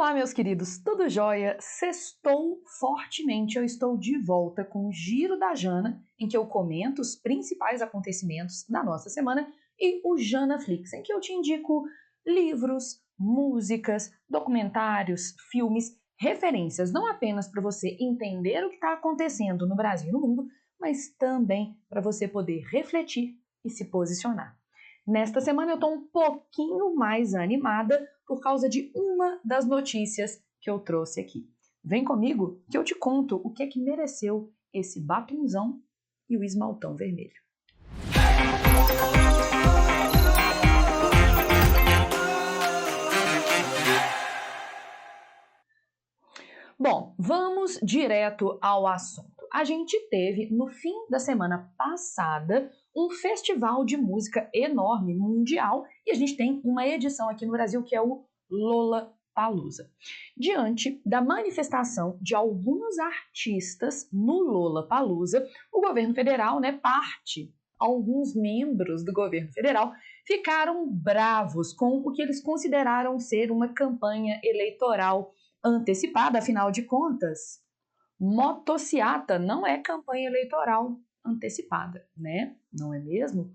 Olá, meus queridos, tudo jóia? Sextou fortemente, eu estou de volta com o Giro da Jana, em que eu comento os principais acontecimentos da nossa semana, e o Janaflix, em que eu te indico livros, músicas, documentários, filmes, referências, não apenas para você entender o que está acontecendo no Brasil e no mundo, mas também para você poder refletir e se posicionar. Nesta semana eu estou um pouquinho mais animada por causa de uma das notícias que eu trouxe aqui. Vem comigo que eu te conto o que é que mereceu esse batonzão e o esmaltão vermelho. Bom, vamos direto ao assunto. A gente teve, no fim da semana passada, um festival de música enorme, mundial, e a gente tem uma edição aqui no Brasil que é o Lollapalooza. Diante da manifestação de alguns artistas no Lollapalooza, o governo federal, alguns membros do governo federal ficaram bravos com o que eles consideraram ser uma campanha eleitoral antecipada, afinal de contas, motociata não é campanha eleitoral antecipada, né? Não é mesmo?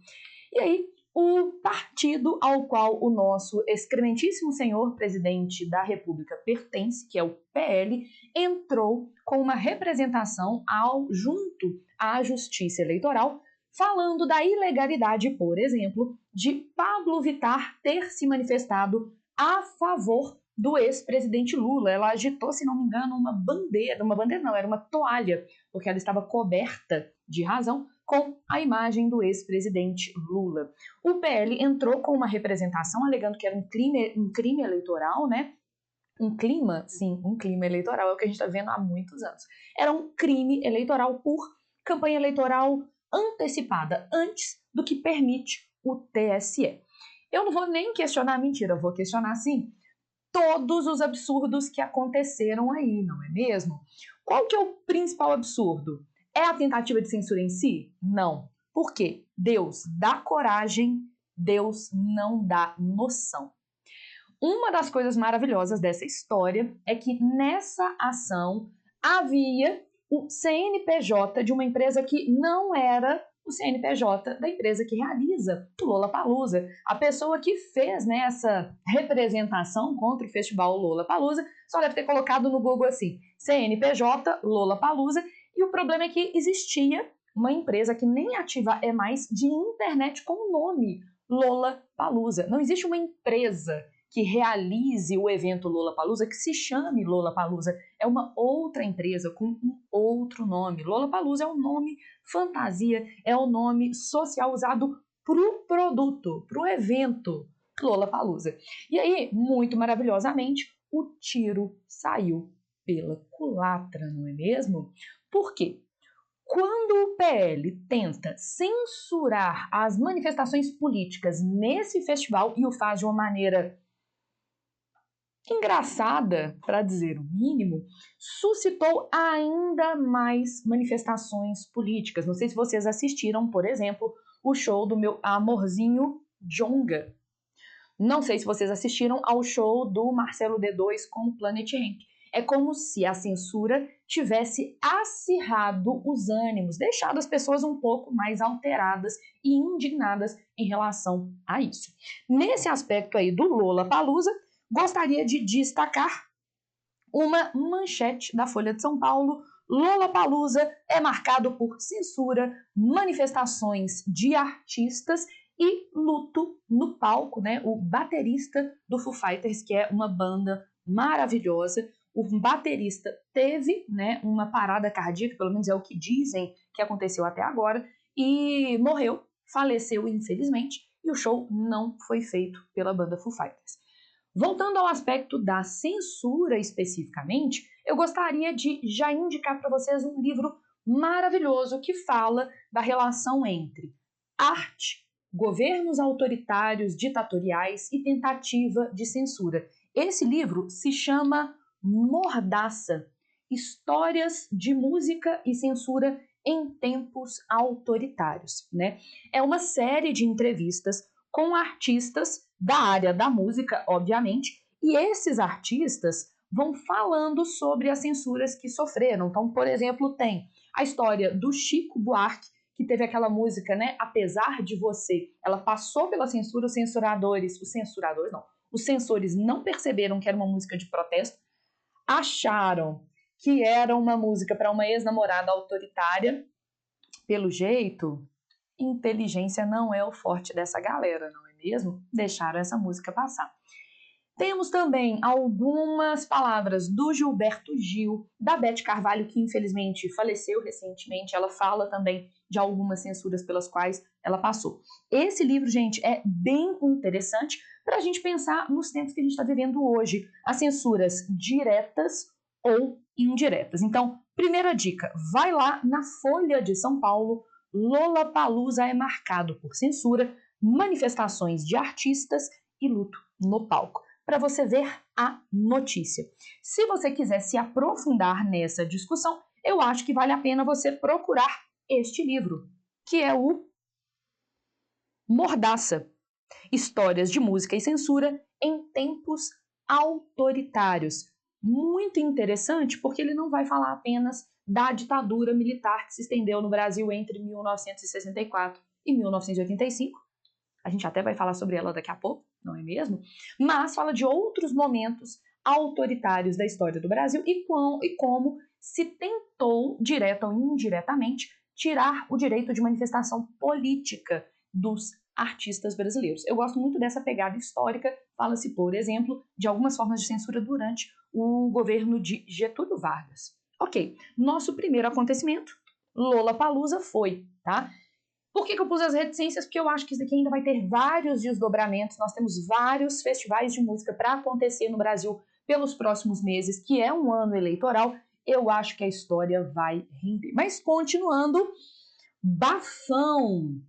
E aí, o partido ao qual o nosso excrementíssimo senhor presidente da República pertence, que é o PL, entrou com uma representação junto à Justiça Eleitoral, falando da ilegalidade, por exemplo, de Pablo Vittar ter se manifestado a favor do ex-presidente Lula. Ela agitou, se não me engano, era uma toalha, porque ela estava coberta de razão com a imagem do ex-presidente Lula. O PL entrou com uma representação alegando que era um crime eleitoral, né? Um clima eleitoral, é o que a gente está vendo há muitos anos. Era um crime eleitoral por campanha eleitoral antecipada, antes do que permite o TSE. Eu não vou nem questionar, mentira, eu vou questionar sim todos os absurdos que aconteceram aí, não é mesmo? Qual que é o principal absurdo? É a tentativa de censura em si? Não. Por quê? Deus dá coragem, Deus não dá noção. Uma das coisas maravilhosas dessa história é que nessa ação havia o CNPJ de uma empresa que não era o CNPJ da empresa que realiza o Lollapalooza. A pessoa que fez, né, essa representação contra o festival Lollapalooza só deve ter colocado no Google assim, CNPJ Lollapalooza, e o problema é que existia uma empresa que nem ativa é mais de internet com o nome Lollapalooza. Não existe uma empresa que realize o evento Lollapalooza, que se chame Lollapalooza. É uma outra empresa com um outro nome. Lollapalooza é um nome fantasia, é o nome social usado pro produto, pro evento Lollapalooza. E aí, muito maravilhosamente, o tiro saiu pela culatra, não é mesmo? Por quê? Quando o PL tenta censurar as manifestações políticas nesse festival e o faz de uma maneira engraçada, para dizer o mínimo, suscitou ainda mais manifestações políticas. Não sei se vocês assistiram, por exemplo, o show do meu amorzinho Djonga. Não sei se vocês assistiram ao show do Marcelo D2 com o Planet Hemp. É como se a censura tivesse acirrado os ânimos, deixado as pessoas um pouco mais alteradas e indignadas em relação a isso. Nesse aspecto aí do Lollapalooza, gostaria de destacar uma manchete da Folha de São Paulo. Lollapalooza é marcado por censura, manifestações de artistas e luto no palco, né? O baterista do Foo Fighters, que é uma banda maravilhosa, o baterista teve, né, uma parada cardíaca, pelo menos é o que dizem que aconteceu até agora, e morreu, faleceu infelizmente, e o show não foi feito pela banda Foo Fighters. Voltando ao aspecto da censura especificamente, eu gostaria de já indicar para vocês um livro maravilhoso que fala da relação entre arte, governos autoritários, ditatoriais e tentativa de censura. Esse livro se chama Mordaça, Histórias de Música e Censura em Tempos Autoritários, né? É uma série de entrevistas com artistas da área da música, obviamente, e esses artistas vão falando sobre as censuras que sofreram. Então, por exemplo, tem a história do Chico Buarque, que teve aquela música, né, Apesar de Você. Ela passou pela censura, os censores não perceberam que era uma música de protesto, acharam que era uma música para uma ex-namorada autoritária. Pelo jeito, inteligência não é o forte dessa galera, não é mesmo? Deixaram essa música passar. Temos também algumas palavras do Gilberto Gil, da Beth Carvalho, que infelizmente faleceu recentemente. Ela fala também de algumas censuras pelas quais ela passou. Esse livro, gente, é bem interessante para a gente pensar nos tempos que a gente está vivendo hoje, as censuras diretas ou indiretas. Então, primeira dica, vai lá na Folha de São Paulo, Lollapalooza é marcado por censura, manifestações de artistas e luto no palco, para você ver a notícia. Se você quiser se aprofundar nessa discussão, eu acho que vale a pena você procurar este livro, que é o Mordaça, Histórias de Música e Censura em Tempos Autoritários. Muito interessante, porque ele não vai falar apenas da ditadura militar que se estendeu no Brasil entre 1964 e 1985. A gente até vai falar sobre ela daqui a pouco, não é mesmo? Mas fala de outros momentos autoritários da história do Brasil e como se tentou, direta ou indiretamente, tirar o direito de manifestação política dos artistas brasileiros. Eu gosto muito dessa pegada histórica. Fala-se, por exemplo, de algumas formas de censura durante o governo de Getúlio Vargas. Ok, nosso primeiro acontecimento, Lollapalooza, foi, tá? Por que eu pus as reticências? Porque eu acho que isso aqui ainda vai ter vários desdobramentos. Nós temos vários festivais de música para acontecer no Brasil pelos próximos meses, que é um ano eleitoral. Eu acho que a história vai render. Mas continuando, bafão.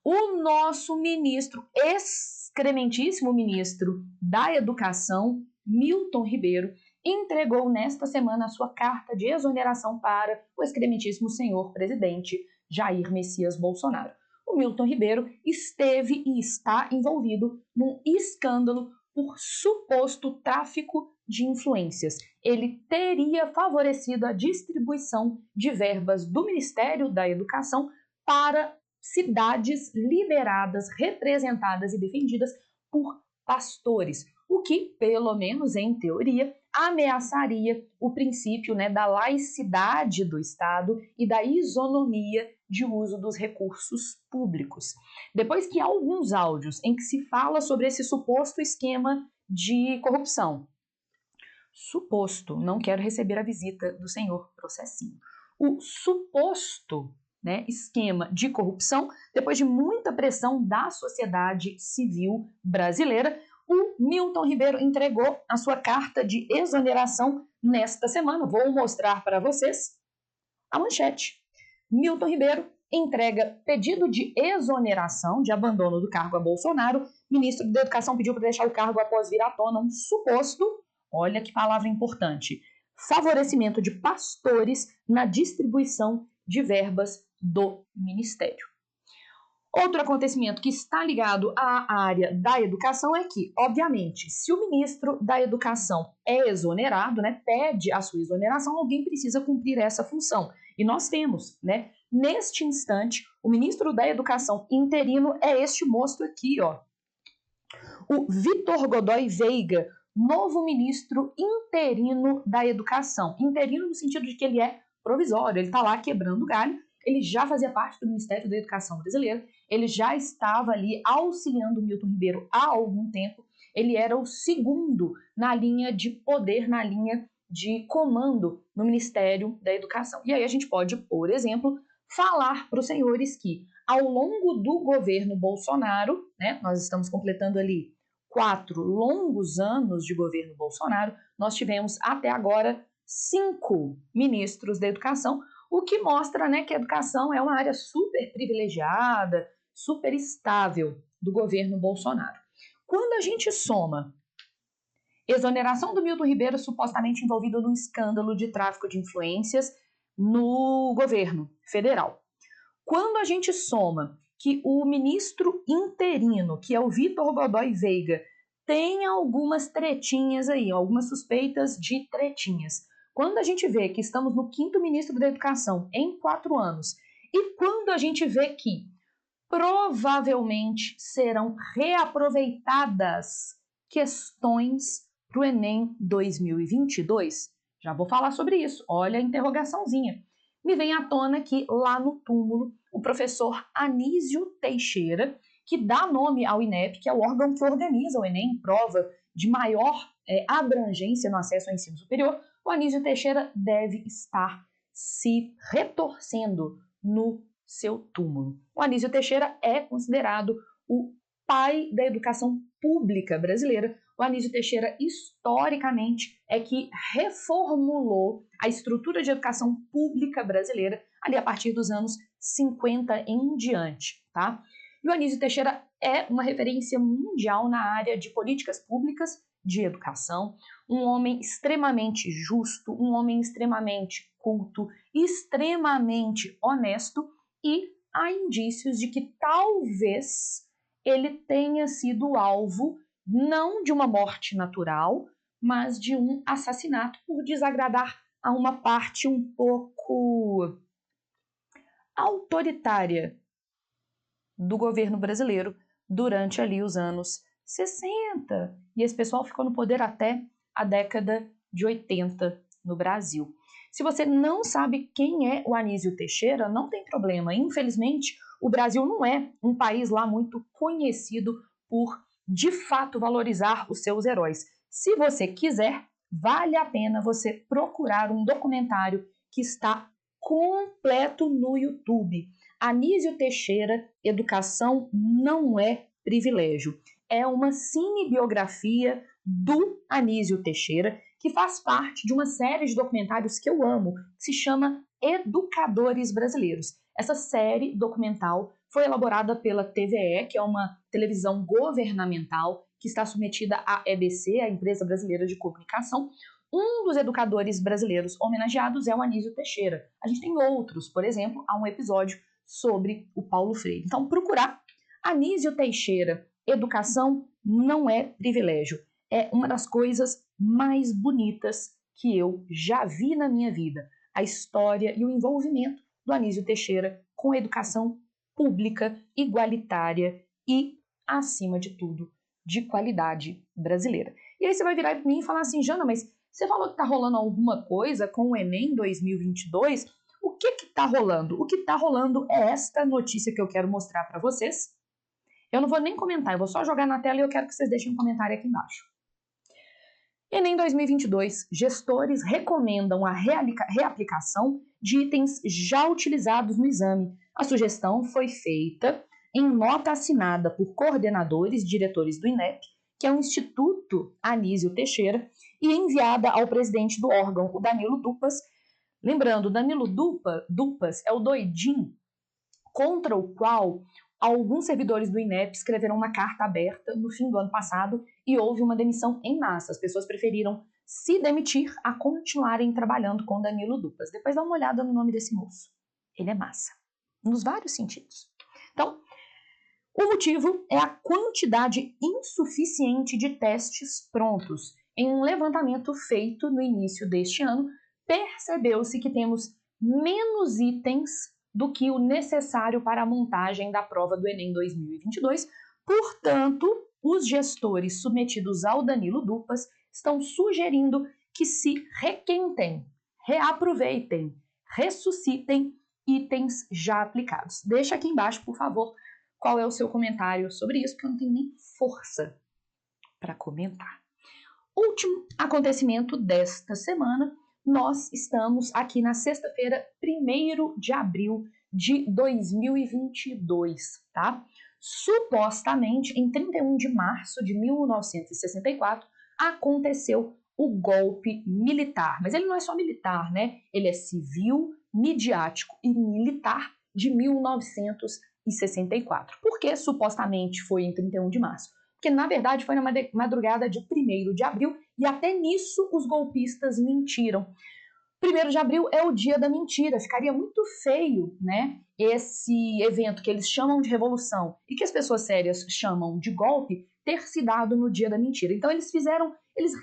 O nosso ministro, excrementíssimo ministro da Educação, Milton Ribeiro, entregou nesta semana a sua carta de exoneração para o excrementíssimo senhor presidente Jair Messias Bolsonaro. O Milton Ribeiro esteve e está envolvido num escândalo por suposto tráfico de influências. Ele teria favorecido a distribuição de verbas do Ministério da Educação para cidades lideradas, representadas e defendidas por pastores, o que, pelo menos em teoria, ameaçaria o princípio, né, da laicidade do Estado e da isonomia de uso dos recursos públicos. Depois que há alguns áudios em que se fala sobre esse suposto esquema de corrupção, suposto, não quero receber a visita do senhor processinho, o suposto, né, esquema de corrupção, depois de muita pressão da sociedade civil brasileira, o Milton Ribeiro entregou a sua carta de exoneração nesta semana. Vou mostrar para vocês a manchete. Milton Ribeiro entrega pedido de exoneração, de abandono do cargo a Bolsonaro. Ministro da Educação pediu para deixar o cargo após vir à tona um suposto, olha que palavra importante, favorecimento de pastores na distribuição de verbas do Ministério. Outro acontecimento que está ligado à área da educação é que, obviamente, se o ministro da Educação é exonerado, né, pede a sua exoneração, alguém precisa cumprir essa função. E nós temos, né, neste instante, o ministro da Educação interino é este moço aqui, ó, o Vitor Godoy Veiga, novo ministro interino da Educação. Interino no sentido de que ele é provisório, ele está lá quebrando galho. Ele já fazia parte do Ministério da Educação brasileiro, ele já estava ali auxiliando o Milton Ribeiro há algum tempo, ele era o segundo na linha de poder, na linha de comando no Ministério da Educação. E aí a gente pode, por exemplo, falar para os senhores que, ao longo do governo Bolsonaro, né, nós estamos completando ali 4 longos anos de governo Bolsonaro, nós tivemos até agora 5 ministros da Educação, o que mostra, né, que a educação é uma área super privilegiada, super estável do governo Bolsonaro. Quando a gente soma exoneração do Milton Ribeiro, supostamente envolvido num escândalo de tráfico de influências no governo federal, quando a gente soma que o ministro interino, que é o Vitor Godoy Veiga, tem algumas tretinhas aí, algumas suspeitas de tretinhas. Quando a gente vê que estamos no 5º ministro da Educação em 4 anos, e quando a gente vê que provavelmente serão reaproveitadas questões para o Enem 2022, já vou falar sobre isso, olha a interrogaçãozinha. Me vem à tona que lá no túmulo, o professor Anísio Teixeira, que dá nome ao INEP, que é o órgão que organiza o Enem, prova de maior abrangência no acesso ao ensino superior, o Anísio Teixeira deve estar se retorcendo no seu túmulo. O Anísio Teixeira é considerado o pai da educação pública brasileira. O Anísio Teixeira, historicamente, é que reformulou a estrutura de educação pública brasileira ali a partir dos anos 50 em diante, tá? E o Anísio Teixeira é uma referência mundial na área de políticas públicas de educação, um homem extremamente justo, um homem extremamente culto, extremamente honesto, e há indícios de que talvez ele tenha sido alvo não de uma morte natural, mas de um assassinato por desagradar a uma parte um pouco autoritária do governo brasileiro durante ali os anos 60. E esse pessoal ficou no poder até a década de 80 no Brasil. Se você não sabe quem é o Anísio Teixeira, não tem problema. Infelizmente, o Brasil não é um país lá muito conhecido por, de fato, valorizar os seus heróis. Se você quiser, vale a pena você procurar um documentário que está completo no YouTube. Anísio Teixeira, Educação não é privilégio. É uma cinebiografia do Anísio Teixeira, que faz parte de uma série de documentários que eu amo, que se chama Educadores Brasileiros. Essa série documental foi elaborada pela TVE, que é uma televisão governamental que está submetida à EBC, a Empresa Brasileira de Comunicação. Um dos educadores brasileiros homenageados é o Anísio Teixeira. A gente tem outros, por exemplo, há um episódio sobre o Paulo Freire. Então, procurar Anísio Teixeira, Educação não é privilégio. É uma das coisas mais bonitas que eu já vi na minha vida. A história e o envolvimento do Anísio Teixeira com a educação pública, igualitária e, acima de tudo, de qualidade brasileira. E aí você vai virar para mim e falar assim, Jana, mas você falou que está rolando alguma coisa com o Enem 2022? O que está rolando? O que está rolando é esta notícia que eu quero mostrar para vocês. Eu não vou nem comentar, eu vou só jogar na tela e eu quero que vocês deixem um comentário aqui embaixo. Enem 2022, gestores recomendam a reaplicação de itens já utilizados no exame. A sugestão foi feita em nota assinada por coordenadores e diretores do INEP, que é o Instituto Anísio Teixeira, e enviada ao presidente do órgão, o Danilo Dupas. Lembrando, Danilo Dupas é o doidinho contra o qual alguns servidores do INEP escreveram uma carta aberta no fim do ano passado e houve uma demissão em massa. As pessoas preferiram se demitir a continuarem trabalhando com Danilo Dupas. Depois dá uma olhada no nome desse moço. Ele é massa, nos vários sentidos. Então, o motivo é a quantidade insuficiente de testes prontos. Em um levantamento feito no início deste ano, percebeu-se que temos menos itens do que o necessário para a montagem da prova do Enem 2022. Portanto, os gestores submetidos ao Danilo Dupas estão sugerindo que se requentem, reaproveitem, ressuscitem itens já aplicados. Deixa aqui embaixo, por favor, qual é o seu comentário sobre isso, porque eu não tenho nem força para comentar. Último acontecimento desta semana, nós estamos aqui na sexta-feira, 1º de abril de 2022, tá? Supostamente, em 31 de março de 1964, aconteceu o golpe militar. Mas ele não é só militar, né? Ele é civil, midiático e militar de 1964. Por que supostamente foi em 31 de março? Porque, na verdade, foi na madrugada de 1º de abril e até nisso os golpistas mentiram. 1º de abril é o dia da mentira, ficaria muito feio, né? Esse evento que eles chamam de revolução e que as pessoas sérias chamam de golpe, ter se dado no dia da mentira. Então eles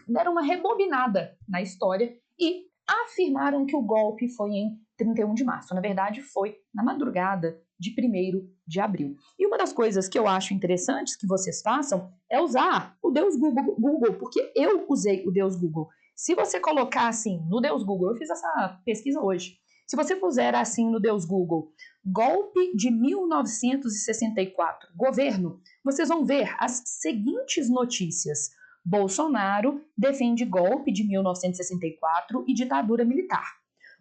deram uma rebobinada na história e afirmaram que o golpe foi em 31 de março. Na verdade, foi na madrugada de 1º de abril. E uma das coisas que eu acho interessantes que vocês façam é usar o Deus Google, porque eu usei o Deus Google. Se você colocar assim no Deus Google, eu fiz essa pesquisa hoje, se você puser assim no Deus Google, golpe de 1964, governo, vocês vão ver as seguintes notícias. Bolsonaro defende golpe de 1964 e ditadura militar.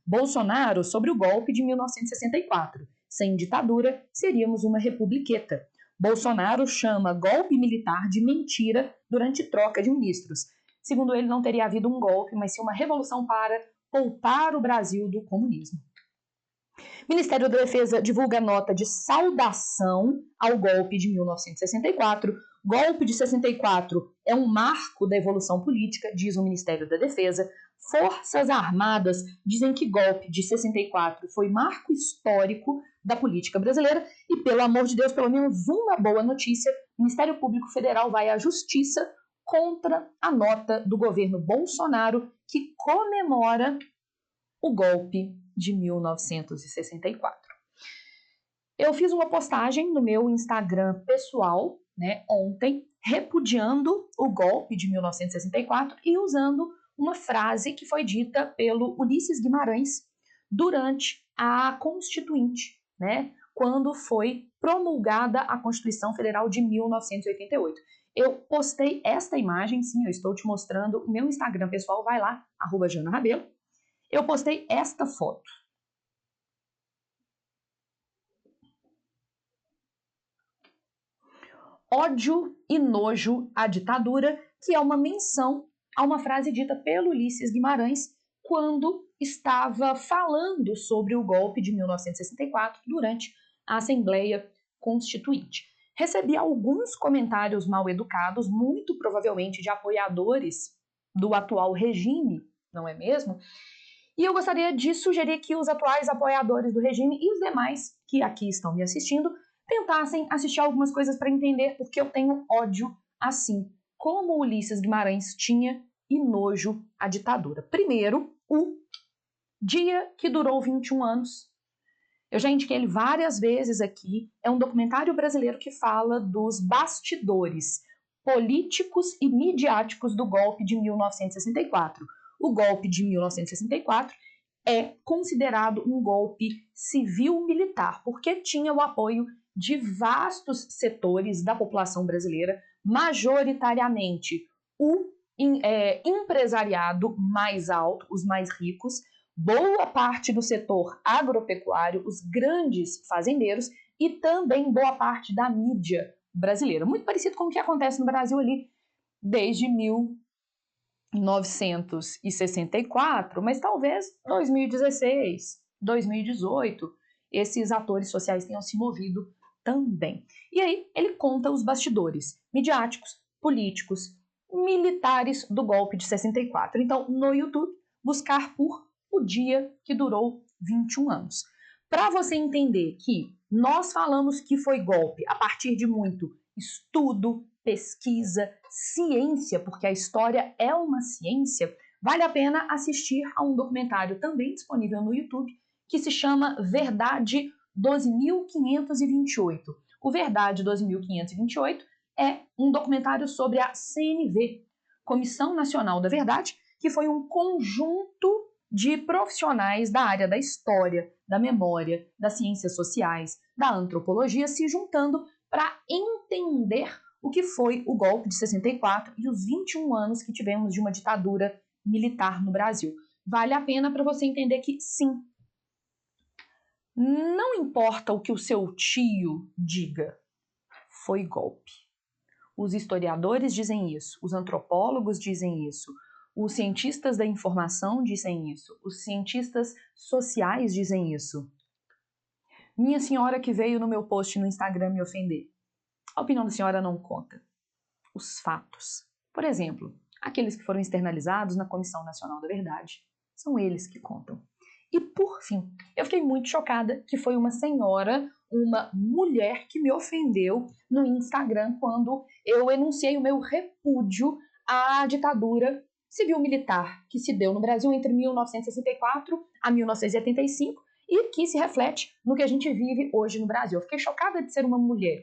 Bolsonaro sobre o golpe de 1964. Sem ditadura, seríamos uma republiqueta. Bolsonaro chama golpe militar de mentira durante troca de ministros. Segundo ele, não teria havido um golpe, mas sim uma revolução para poupar o Brasil do comunismo. Ministério da Defesa divulga nota de saudação ao golpe de 1964. Golpe de 64 é um marco da evolução política, diz o Ministério da Defesa. Forças Armadas dizem que golpe de 64 foi marco histórico da política brasileira e, pelo amor de Deus, pelo menos uma boa notícia, o Ministério Público Federal vai à Justiça contra a nota do governo Bolsonaro que comemora o golpe de 1964. Eu fiz uma postagem no meu Instagram pessoal, ontem, repudiando o golpe de 1964 e usando uma frase que foi dita pelo Ulisses Guimarães durante a Constituinte, quando foi promulgada a Constituição Federal de 1988. Eu postei esta imagem, sim, eu estou te mostrando o meu Instagram pessoal, vai lá, @JanaRabelo. Eu postei esta foto. Ódio e nojo à ditadura, que é uma menção a uma frase dita pelo Ulisses Guimarães quando estava falando sobre o golpe de 1964 durante a Assembleia Constituinte. Recebi alguns comentários mal educados, muito provavelmente de apoiadores do atual regime, não é mesmo? E eu gostaria de sugerir que os atuais apoiadores do regime e os demais que aqui estão me assistindo tentassem assistir algumas coisas para entender porque eu tenho ódio assim, como Ulisses Guimarães tinha e nojo à ditadura. Primeiro, o Dia que Durou 21 anos. Eu já indiquei ele várias vezes aqui. É um documentário brasileiro que fala dos bastidores políticos e midiáticos do golpe de 1964. O golpe de 1964 é considerado um golpe civil-militar, porque tinha o apoio de vastos setores da população brasileira, majoritariamente o empresariado mais alto, os mais ricos, boa parte do setor agropecuário, os grandes fazendeiros e também boa parte da mídia brasileira. Muito parecido com o que acontece no Brasil ali desde 1964, mas talvez 2016, 2018, esses atores sociais tenham se movido também. E aí ele conta os bastidores midiáticos, políticos, militares do golpe de 64. Então, no YouTube, buscar por O Dia que Durou 21 anos. Para você entender que nós falamos que foi golpe a partir de muito estudo, pesquisa, ciência, porque a história é uma ciência, vale a pena assistir a um documentário também disponível no YouTube que se chama Verdade 12.528. O Verdade 12.528 é um documentário sobre a CNV, Comissão Nacional da Verdade, que foi um conjunto de profissionais da área da história, da memória, das ciências sociais, da antropologia se juntando para entender o que foi o golpe de 64 e os 21 anos que tivemos de uma ditadura militar no Brasil. Vale a pena para você entender que, sim, não importa o que o seu tio diga, foi golpe. Os historiadores dizem isso, os antropólogos dizem isso, os cientistas da informação dizem isso, os cientistas sociais dizem isso. Minha senhora que veio no meu post no Instagram me ofender. A opinião da senhora não conta. Os fatos. Por exemplo, aqueles que foram externalizados na Comissão Nacional da Verdade. São eles que contam. E, por fim, eu fiquei muito chocada que foi uma senhora, uma mulher que me ofendeu no Instagram quando eu enunciei o meu repúdio à ditadura civil-militar que se deu no Brasil entre 1964 a 1985 e que se reflete no que a gente vive hoje no Brasil. Eu fiquei chocada de ser uma mulher.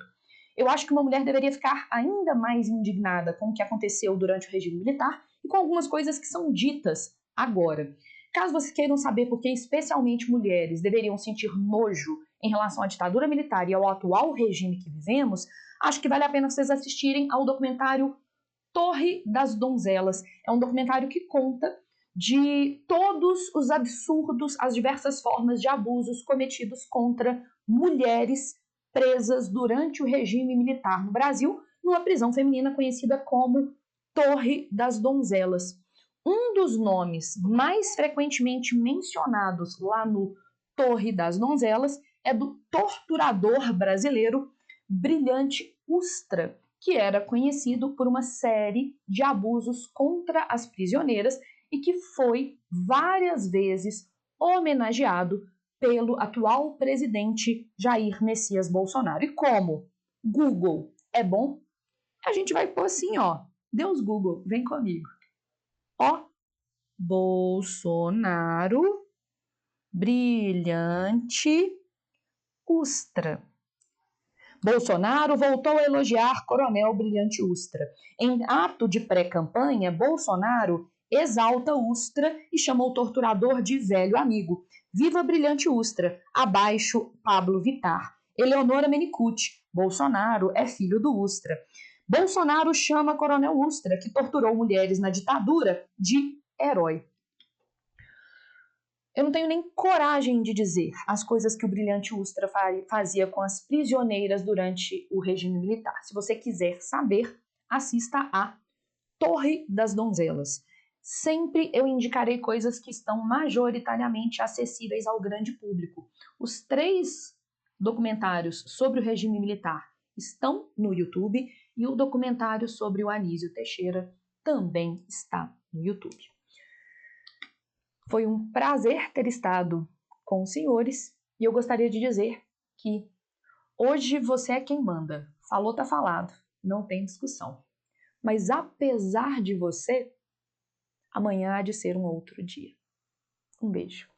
Eu acho que uma mulher deveria ficar ainda mais indignada com o que aconteceu durante o regime militar e com algumas coisas que são ditas agora. Caso vocês queiram saber por que especialmente mulheres deveriam sentir nojo em relação à ditadura militar e ao atual regime que vivemos, acho que vale a pena vocês assistirem ao documentário Torre das Donzelas. É um documentário que conta de todos os absurdos, as diversas formas de abusos cometidos contra mulheres presas durante o regime militar no Brasil, numa prisão feminina conhecida como Torre das Donzelas. Um dos nomes mais frequentemente mencionados lá no Torre das Donzelas é do torturador brasileiro Brilhante Ustra, que era conhecido por uma série de abusos contra as prisioneiras e que foi várias vezes homenageado pelo atual presidente Jair Messias Bolsonaro. E como Google é bom, a gente vai pôr assim, ó. Deus Google, vem comigo. Ó, Bolsonaro, Brilhante Ustra. Bolsonaro voltou a elogiar Coronel Brilhante Ustra. Em ato de pré-campanha, Bolsonaro exalta Ustra e chama o torturador de velho amigo. Viva Brilhante Ustra, abaixo Pablo Vittar. Eleonora Menicucci, Bolsonaro é filho do Ustra. Bolsonaro chama Coronel Ustra, que torturou mulheres na ditadura, de herói. Eu não tenho nem coragem de dizer as coisas que o Brilhante Ustra fazia com as prisioneiras durante o regime militar. Se você quiser saber, assista a Torre das Donzelas. Sempre eu indicarei coisas que estão majoritariamente acessíveis ao grande público. Os 3 documentários sobre o regime militar estão no YouTube e o documentário sobre o Anísio Teixeira também está no YouTube. Foi um prazer ter estado com os senhores e eu gostaria de dizer que hoje você é quem manda. Falou, tá falado. Não tem discussão. Mas apesar de você, amanhã há de ser um outro dia. Um beijo.